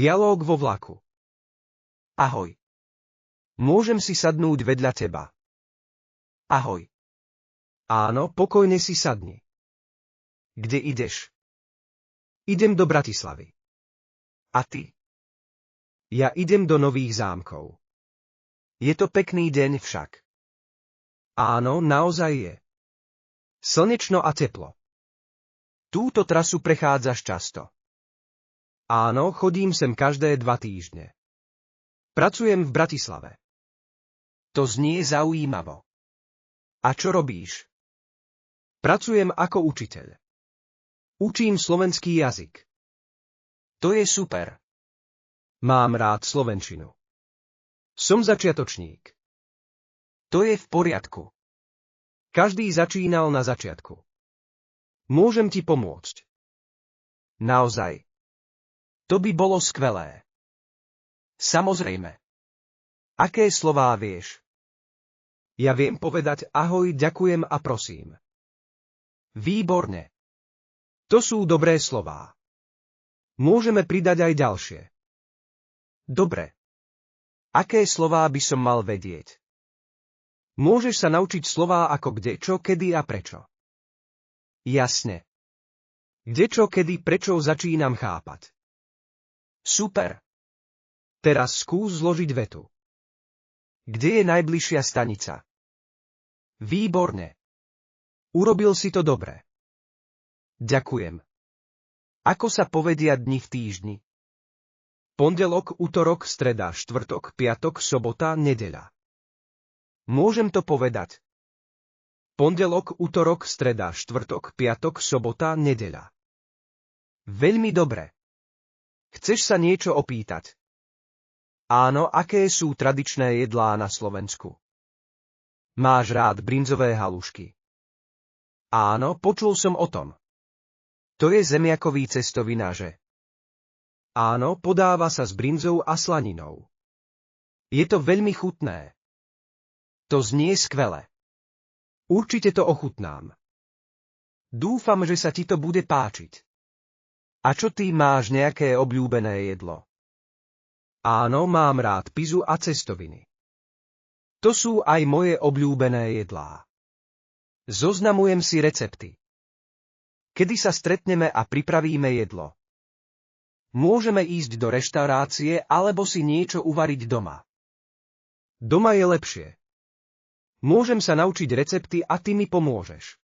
Dialóg vo vlaku. Ahoj. Môžem si sadnúť vedľa teba? Ahoj. Áno, pokojne si sadni. Kde ideš? Idem do Bratislavy. A ty? Ja idem do Nových Zámkov. Je to pekný deň však. Áno, naozaj je. Slnečno a teplo. Túto trasu prechádzaš často. Áno, chodím sem každé 2 týždne. Pracujem v Bratislave. To znie zaujímavo. A čo robíš? Pracujem ako učiteľ. Učím slovenský jazyk. To je super. Mám rád slovenčinu. Som začiatočník. To je v poriadku. Každý začínal na začiatku. Môžem ti pomôcť. Naozaj. To by bolo skvelé. Samozrejme. Aké slová vieš? Ja viem povedať ahoj, ďakujem a prosím. Výborne. To sú dobré slová. Môžeme pridať aj ďalšie. Dobre. Aké slová by som mal vedieť? Môžeš sa naučiť slová ako kde, čo, kedy a prečo. Jasne. Kde, čo, kedy, prečo začínam chápať. Super. Teraz skús zložiť vetu. Kde je najbližšia stanica? Výborne. Urobil si to dobre. Ďakujem. Ako sa povedia dni v týždni? Pondelok, utorok, streda, štvrtok, piatok, sobota, nedeľa. Môžem to povedať? Pondelok, utorok, streda, štvrtok, piatok, sobota, nedeľa. Veľmi dobre. Chceš sa niečo opýtať? Áno, aké sú tradičné jedlá na Slovensku? Máš rád brinzové halušky? Áno, počul som o tom. To je zemiakový cestovina, že? Áno, podáva sa s brinzou a slaninou. Je to veľmi chutné. To znie skvele. Určite to ochutnám. Dúfam, že sa ti to bude páčiť. A čo ty, máš nejaké obľúbené jedlo? Áno, mám rád pizzu a cestoviny. To sú aj moje obľúbené jedlá. Zoznamujem si recepty. Kedy sa stretneme a pripravíme jedlo? Môžeme ísť do reštaurácie alebo si niečo uvariť doma. Doma je lepšie. Môžem sa naučiť recepty a ty mi pomôžeš.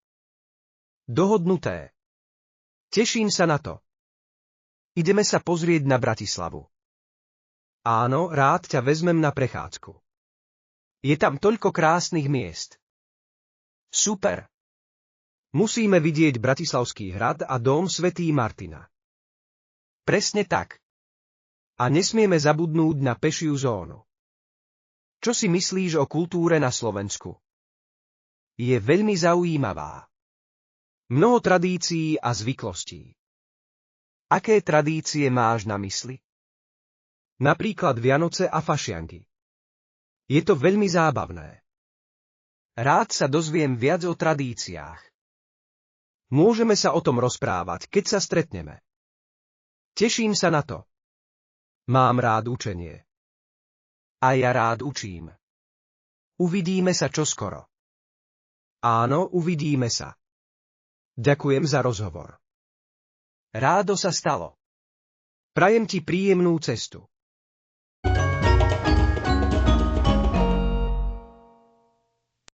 Dohodnuté. Teším sa na to. Ideme sa pozrieť na Bratislavu. Áno, rád ťa vezmem na prechádzku. Je tam toľko krásnych miest. Super. Musíme vidieť Bratislavský hrad a dom svätý Martina. Presne tak. A nesmieme zabudnúť na pešiu zónu. Čo si myslíš o kultúre na Slovensku? Je veľmi zaujímavá. Mnoho tradícií a zvyklostí. Aké tradície máš na mysli? Napríklad Vianoce a fašianky. Je to veľmi zábavné. Rád sa dozviem viac o tradíciách. Môžeme sa o tom rozprávať, keď sa stretneme. Teším sa na to. Mám rád učenie. A ja rád učím. Uvidíme sa čoskoro. Áno, uvidíme sa. Ďakujem za rozhovor. Rádo sa stalo. Prajem ti príjemnú cestu.